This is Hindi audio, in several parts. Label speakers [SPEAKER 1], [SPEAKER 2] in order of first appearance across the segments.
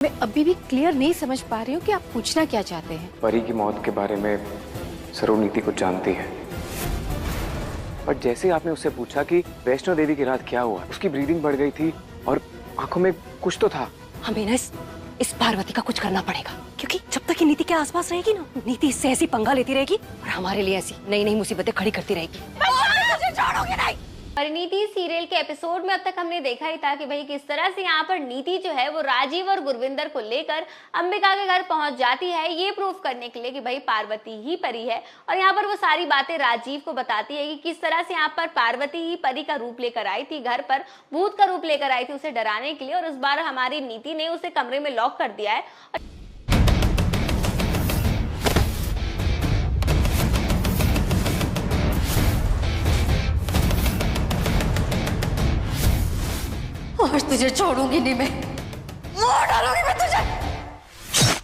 [SPEAKER 1] मैं अभी भी क्लियर नहीं समझ पा रही हूँ कि आप पूछना क्या चाहते हैं।
[SPEAKER 2] परी की मौत के बारे में सरू नीति कुछ जानती है, पर जैसे ही आपने उससे पूछा कि वैष्णो देवी की रात क्या हुआ, उसकी ब्रीदिंग बढ़ गई थी और आंखों में कुछ तो था।
[SPEAKER 3] हमें ना इस पार्वती का कुछ करना पड़ेगा, क्योंकि जब तक ये नीति के आसपास रहेगी ना, नीति इससे ऐसी पंगा लेती रहेगी और हमारे लिए ऐसी नई नई मुसीबतें खड़ी करती रहेगी। तुझे छोड़ोगे नहीं।
[SPEAKER 4] परिणीति सीरियल के एपिसोड में अब तक हमने देखा ही था कि भाई किस तरह से यहाँ पर नीति जो है वो राजीव और गुरविंदर को लेकर अंबिका के घर पहुंच जाती है, ये प्रूफ करने के लिए कि भाई पार्वती ही परी है। और यहाँ पर वो सारी बातें राजीव को बताती है कि किस तरह से यहाँ पर पार्वती ही परी का रूप लेकर आई थी, घर पर भूत का रूप लेकर आई थी उसे डराने के लिए। और इस बार हमारी नीति ने उसे कमरे में लॉक कर दिया है।
[SPEAKER 3] आज तुझे छोड़ूंगी नहीं मैं, मार डालूंगी मैं तुझे।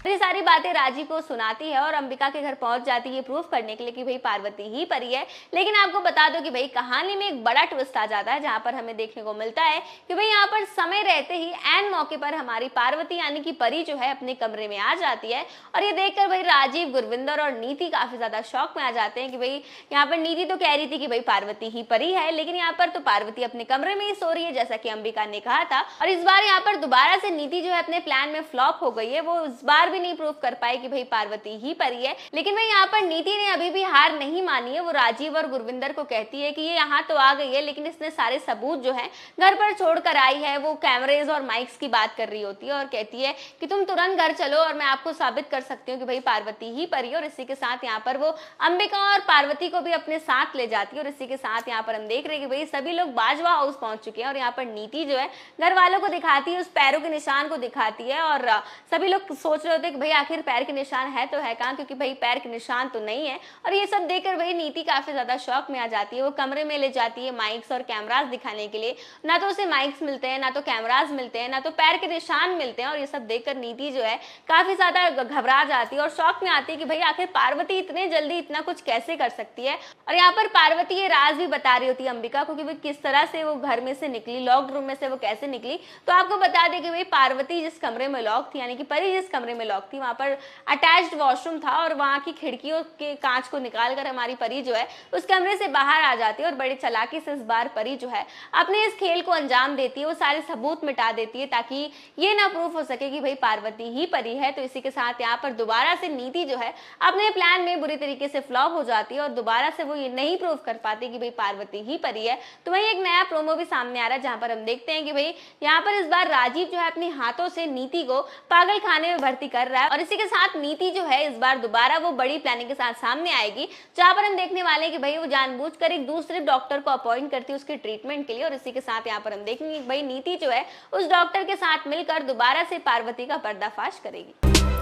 [SPEAKER 4] ये सारी बातें राजीव को सुनाती है और अंबिका के घर पहुंच जाती है प्रूफ करने के लिए कि भाई पार्वती ही परी है। लेकिन आपको बता दो कि भाई कहानी में एक बड़ा ट्विस्ट आ जाता है, जहां पर हमें देखने को मिलता है कि भाई यहाँ पर समय रहते ही एन मौके पर हमारी पार्वती यानी कि परी जो है अपने कमरे में आ जाती है। और ये देखकर भाई राजीव, गुरविंदर और नीति काफी ज्यादा शॉक में आ जाते हैं कि भाई यहाँ पर नीति तो कह रही थी कि भाई पार्वती ही परी है, लेकिन यहाँ पर तो पार्वती अपने कमरे में ही सो रही है जैसा कि अंबिका ने कहा था। और इस बार यहाँ पर दोबारा से नीति जो है अपने प्लान में फ्लॉप हो गई है, वो इस बार भी नहीं प्रूफ कर पाई कि भाई पार्वती ही परी है। लेकिन भाई यहाँ पर नीति ने अभी भी हार नहीं मानी है। वो राजीव और गुरविंदर को कहती है कि ये यहाँ तो आ गई है, लेकिन इसने सारे सबूत जो है घर पर छोड़कर आई है। वो कैमरेज और माइक्स की बात कर रही होती है और कहती है कि तुम तुरंत घर चलो और मैं आपको साबित कर सकती हूँ कि भाई पार्वती ही परी है। और इसी के साथ यहाँ पर वो अंबिका और पार्वती को भी अपने साथ ले जाती है। और इसी के साथ यहाँ पर हम देख रहे हैं कि भाई सभी लोग बाजवा हाउस पहुंच चुके हैं। और यहाँ पर नीति जो है घर वालों को दिखाती है, उस पैरों के निशान को दिखाती है। और सभी लोग सोच रहे होते हैं कि भाई आखिर पैर के निशान है तो है कहाँ, क्योंकि भाई पैर के निशान तो नहीं है। और ये सब देखकर भाई नीति काफी ज्यादा शॉक में आ जाती है। वो कमरे में ले जाती है माइक्स और कैमरास दिखाने के लिए। ना तो उसे माइक्स मिलते हैं, ना तो कैमरास मिलते हैं, ना तो पैर के निशान मिलते हैं। और ये सब देखकर नीति जो है काफी ज्यादा घबरा जाती है और शॉक में आती है कि भाई आखिर पार्वती इतने जल्दी इतना कुछ कैसे कर सकती है। और यहाँ पर पार्वती ये राज भी बता रही होती है अंबिका को कि भाई किस तरह से वो घर में से निकली, लॉक्ड रूम में से वो कैसे निकली। तो आपको बता दें कि भाई पार्वती जिस कमरे में लॉक थी, यानी कि परी जिस कमरे में लॉक थी, वहां पर अटैच्ड वॉशरूम था। और वहां की खिड़कियों के कांच को निकालकर हमारी परी जो है उस कमरे से बाहर आ जाती है। और बड़ी चालाकी से इस बार परी जो है अपने इस खेल को अंजाम देती है। वो सारे सबूत मिटा देती है ताकि ये ना प्रूफ हो सके कि भाई पार्वती ही परी है। तो इसी के साथ यहाँ पर दोबारा से नीति जो है अपने प्लान में बुरी तरीके से फ्लॉप हो जाती है और दोबारा से वो ये नहीं प्रूफ कर पाती कि भाई पार्वती ही परी है। तो वही एक नया प्रोमो भी सामने आ रहा है, जहां पर हम देखते हैं कि भाई यहाँ पर इस बार राजीव जो है अपने हाथों से नीति को पागल खाने में भर्ती कर रहा है। और इसी के साथ नीति जो है इस बार दोबारा वो बड़ी प्लानिंग के साथ सामने आएगी, जहां पर हम देखने वाले हैं कि भाई वो जानबूझकर एक दूसरे डॉक्टर को अपॉइंट करती है उसके ट्रीटमेंट के लिए। और इसी के साथ यहाँ पर हम देखेंगे कि भाई नीति जो है उस डॉक्टर के साथ मिलकर दोबारा से पार्वती का पर्दाफाश करेगी।